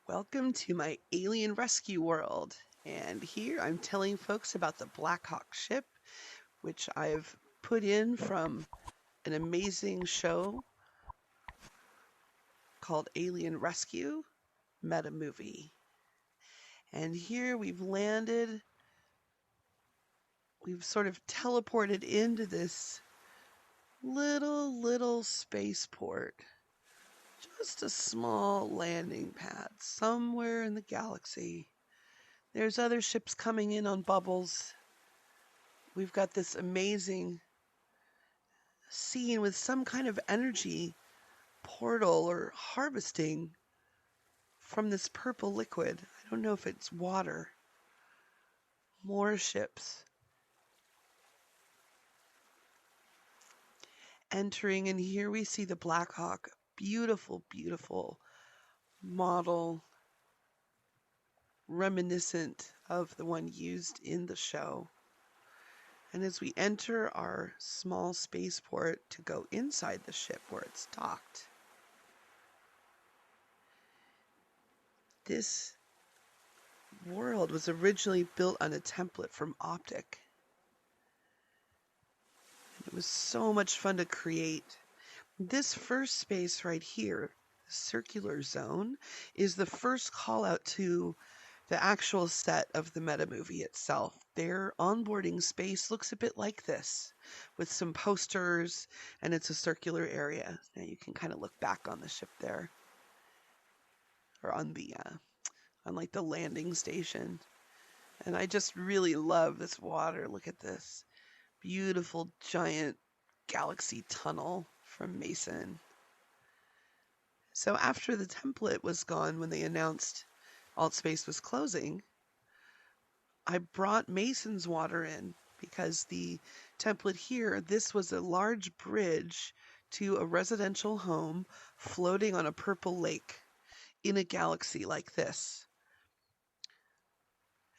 Welcome to my alien rescue world. And here I'm telling folks about the Black Hawk ship, which I've put in from an amazing show called Alien Rescue MetaMovie. And here we've landed, we've sort of teleported into this little spaceport. Just a small landing pad somewhere in the galaxy. There's other ships coming in on bubbles. We've got this amazing scene with some kind of energy portal or harvesting from this purple liquid. I don't know if it's water. More ships entering, and here we see the Black Hawk. Beautiful model, reminiscent of the one used in the show. And as we enter our small spaceport to go inside the ship where it's docked, this world was originally built on a template from OptiC. It was so much fun to create. This first space right here, the circular zone, is the first call out to the actual set of the MetaMovie itself. Their onboarding space looks a bit like this, with some posters, and it's a circular area. Now you can kind of look back on the ship there, or on like the landing station. And I just really love this water. Look at this beautiful giant galaxy tunnel from Mason. So after the template was gone, when they announced Altspace was closing, I brought Mason's water in because the template here, this was a large bridge to a residential home floating on a purple lake in a galaxy like this.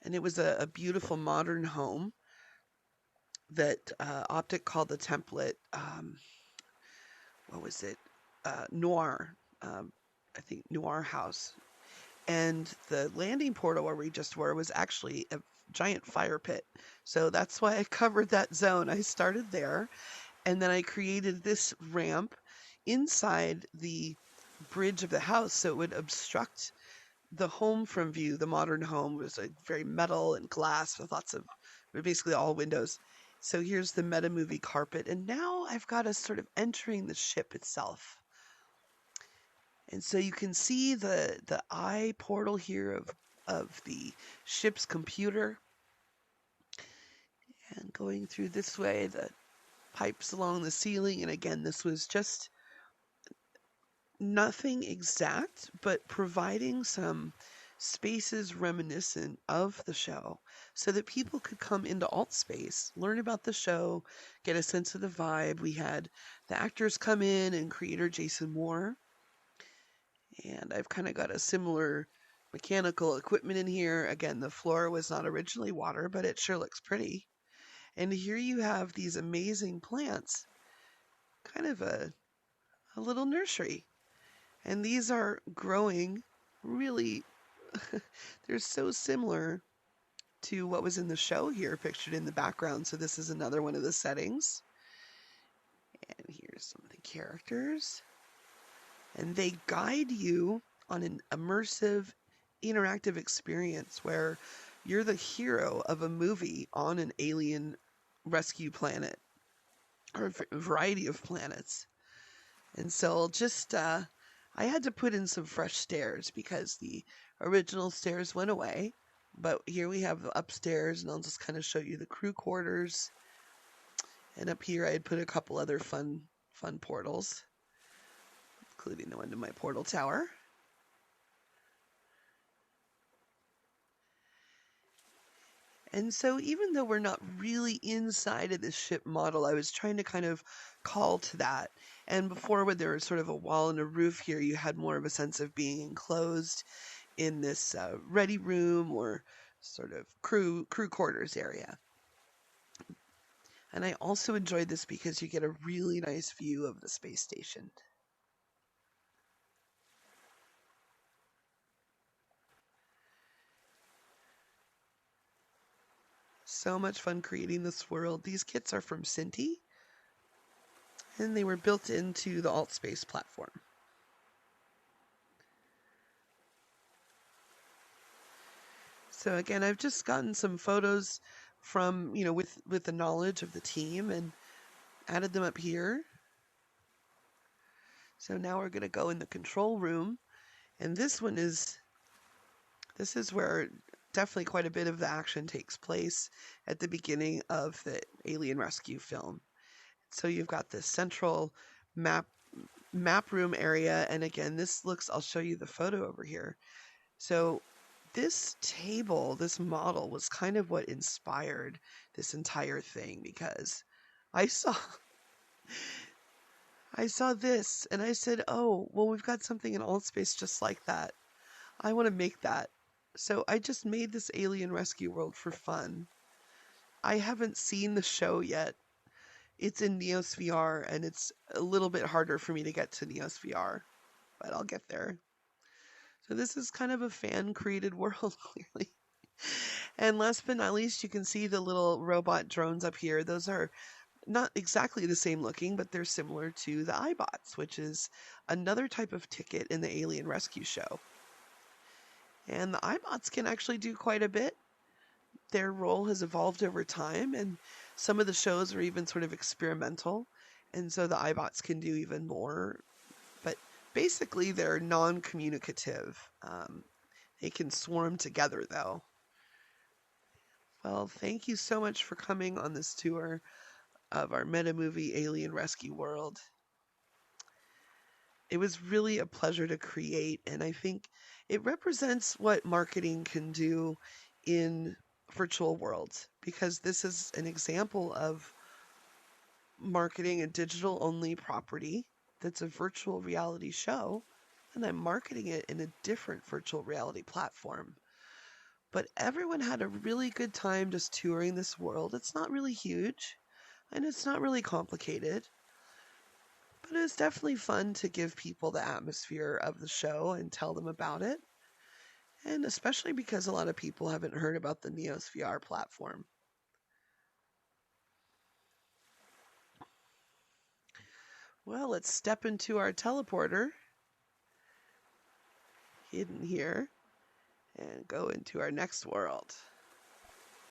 And it was a beautiful modern home that OptiC called the template, what was it? Noir. I think Noir House. And the landing portal where we just were was actually a giant fire pit. So that's why I covered that zone. I started there, and then I created this ramp inside the bridge of the house so it would obstruct the home from view. The modern home was like very metal and glass with lots of, basically all windows. So here's the MetaMovie carpet, and now I've got us sort of entering the ship itself. And so you can see the eye portal here of the ship's computer. And going through this way, the pipes along the ceiling. And again, this was just nothing exact, but providing some spaces reminiscent of the show so that people could come into Altspace, learn about the show, get a sense of the vibe. We had the actors come in and creator Jason Moore. And I've kind of got a similar mechanical equipment in here. Again, the floor was not originally water, but it sure looks pretty. And here you have these amazing plants, kind of a little nursery. And these are growing really, they're so similar to what was in the show here, pictured in the background. So this is another one of the settings. And here's some of the characters. And they guide you on an immersive, interactive experience where you're the hero of a movie on an alien rescue planet, or a variety of planets. And so just, I had to put in some fresh stairs because the original stairs went away. But here we have the upstairs, and I'll just kind of show you the crew quarters. And up here I had put a couple other fun portals, including the one to my portal tower. And so even though we're not really inside of this ship model, I was trying to kind of call to that. And before, when there was sort of a wall and a roof here, you had more of a sense of being enclosed in this ready room or sort of crew quarters area. And I also enjoyed this because you get a really nice view of the space station. so much fun creating this world. These kits are from Cinti, and they were built into the Altspace platform. So again, I've just gotten some photos from, with the knowledge of the team and added them up here. So now we're going to go in the control room, and this is where definitely quite a bit of the action takes place at the beginning of the alien rescue film. So you've got this central map room area, and again, I'll show you the photo over here. So this table, this model was kind of what inspired this entire thing, because I saw this and I said, oh, well, we've got something in Altspace just like that. I want to make that. So I just made this alien rescue world for fun. I haven't seen the show yet. It's in NeosVR, and it's a little bit harder for me to get to NeosVR, but I'll get there. So this is kind of a fan-created world, clearly. And last but not least, you can see the little robot drones up here. Those are not exactly the same looking, but they're similar to the iBots, which is another type of ticket in the Alien Rescue show. And the iBots can actually do quite a bit. Their role has evolved over time, and some of the shows are even sort of experimental, and so the iBots can do even more. But basically, they're non-communicative. They can swarm together, though. Well, thank you so much for coming on this tour of our MetaMovie Alien Rescue World. It was really a pleasure to create, and I think it represents what marketing can do in virtual worlds, because this is an example of marketing a digital-only property that's a virtual reality show, and I'm marketing it in a different virtual reality platform. But everyone had a really good time just touring this world. It's not really huge, and it's not really complicated, but it's definitely fun to give people the atmosphere of the show and tell them about it. And especially because a lot of people haven't heard about the NeosVR platform. Well, let's step into our teleporter, hidden here, and go into our next world.